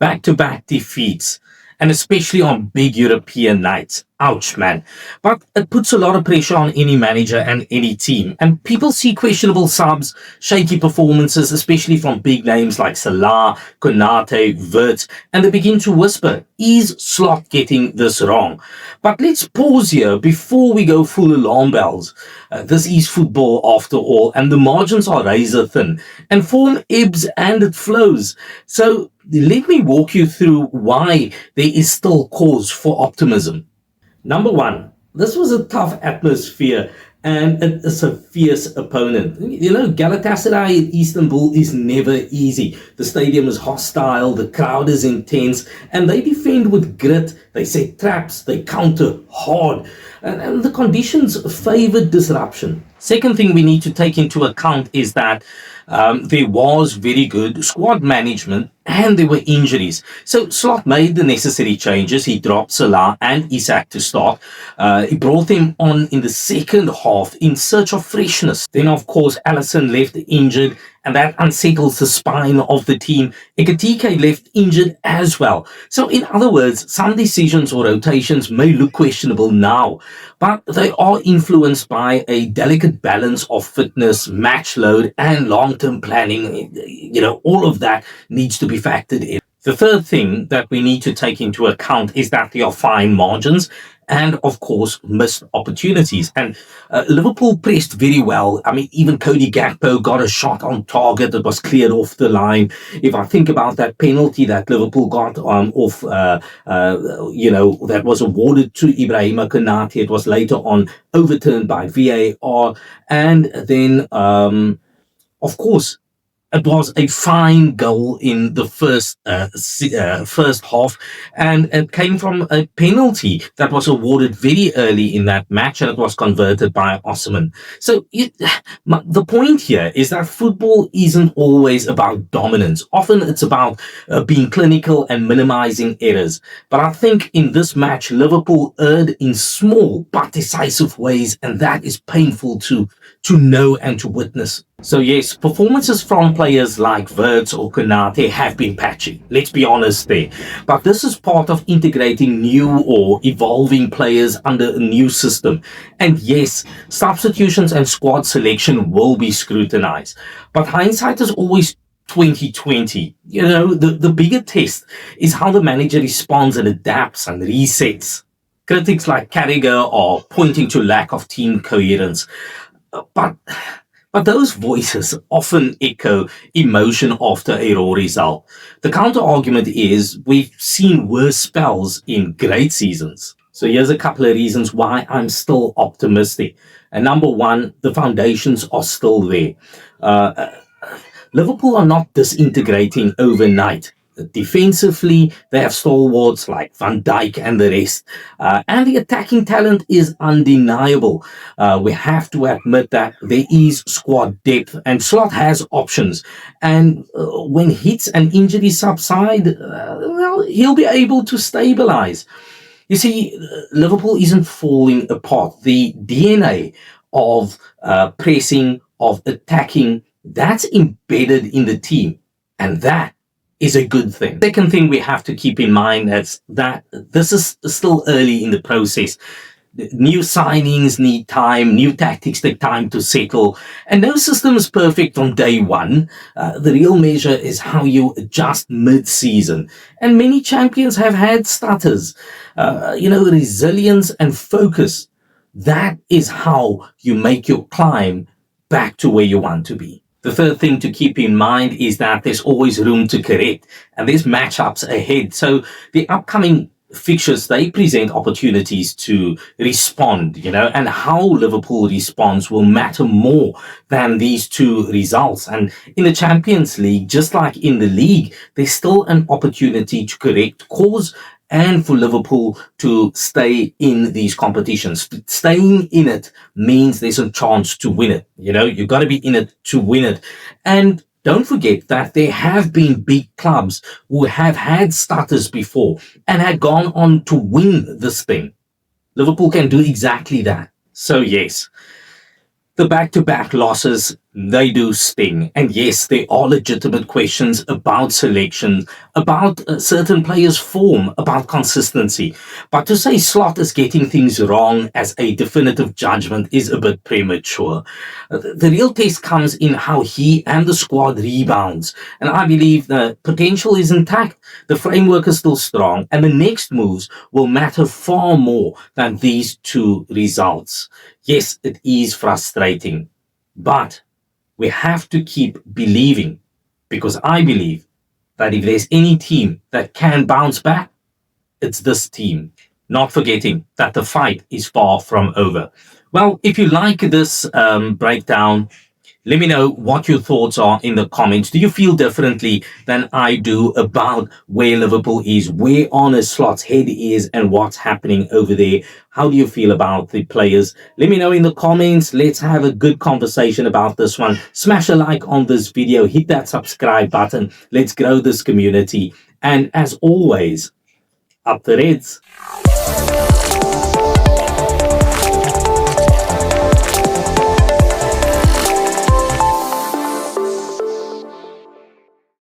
back-to-back defeats, and especially on big European nights. Ouch, man. But it puts a lot of pressure on any manager and any team. And people see questionable subs, shaky performances, especially from big names like Salah, Konaté, Wirtz, and they begin to whisper, is Slot getting this wrong? But let's pause here before we go full alarm bells. This is football after all, and the margins are razor thin, and form ebbs and it flows. So let me walk you through why there is still cause for optimism. Number one, this was a tough atmosphere and it's a fierce opponent. You know, Galatasaray in Istanbul is never easy. The stadium is hostile, the crowd is intense, and they defend with grit. They set traps, they counter hard, and the conditions favor disruption. Second thing we need to take into account is that there was very good squad management and there were injuries. So Slot made the necessary changes. He dropped Salah and Isak to start. He brought them on in the second half in search of freshness. Then, of course, Alisson left injured, and that unsettles the spine of the team. Ekitike left injured as well. So in other words, some decisions or rotations may look questionable now, but they are influenced by a delicate balance of fitness, match load, and long-term planning. You know, all of that needs to be factored in. The third thing that we need to take into account is that there are fine margins and, of course, missed opportunities. And Liverpool pressed very well. I mean, even Cody Gakpo got a shot on target that was cleared off the line. If I think about that penalty that Liverpool got that was awarded to Ibrahima Konaté, it was later on overturned by VAR. And then, of course, it was a fine goal in the first half, and it came from a penalty that was awarded very early in that match, and it was converted by Osimhen. So the point here is that football isn't always about dominance. Often it's about being clinical and minimizing errors. But I think in this match, Liverpool erred in small but decisive ways, and that is painful to know and to witness. So yes, performances from players like Wirtz or Konaté have been patchy. Let's be honest there. But this is part of integrating new or evolving players under a new system. And yes, substitutions and squad selection will be scrutinized. But hindsight is always 2020. You know, the bigger test is how the manager responds and adapts and resets. Critics like Carragher are pointing to lack of team coherence. But those voices often echo emotion after a raw result. The counter-argument is we've seen worse spells in great seasons. So here's a couple of reasons why I'm still optimistic. And number one, the foundations are still there. Liverpool are not disintegrating overnight. Defensively, they have stalwarts like Van Dijk and the rest. And the attacking talent is undeniable. We have to admit that there is squad depth and Slot has options. And when hits and injuries subside, he'll be able to stabilize. You see, Liverpool isn't falling apart. The DNA of pressing, of attacking, that's embedded in the team. And that is a good thing. Second thing we have to keep in mind is that this is still early in the process. New signings need time, new tactics take time to settle, and no system is perfect on day one. The real measure is how you adjust mid-season. And many champions have had stutters. Resilience and focus. That is how you make your climb back to where you want to be. The third thing to keep in mind is that there's always room to correct, and there's matchups ahead. So the upcoming fixtures, they present opportunities to respond, and how Liverpool responds will matter more than these two results. And in the Champions League, just like in the league, there's still an opportunity to correct course and for Liverpool to stay in these competitions. Staying in it means there's a chance to win it. You've got to be in it to win it. And don't forget that there have been big clubs who have had stutters before and had gone on to win this thing. Liverpool can do exactly that. So yes, the back-to-back losses They do sting. And yes, there are legitimate questions about selection, about certain players' form, about consistency. But to say Slot is getting things wrong as a definitive judgment is a bit premature. The real test comes in how he and the squad rebounds. And I believe the potential is intact, the framework is still strong, and the next moves will matter far more than these two results. Yes, it is frustrating, but we have to keep believing, because I believe that if there's any team that can bounce back, it's this team. Not forgetting that the fight is far from over. Well, if you like this breakdown, let me know what your thoughts are in the comments. Do you feel differently than I do about where Liverpool is, where Arne Slot's head is, and what's happening over there? How do you feel about the players? Let me know in the comments. Let's have a good conversation about this one. Smash a like on this video. Hit that subscribe button. Let's grow this community. And as always, up the Reds.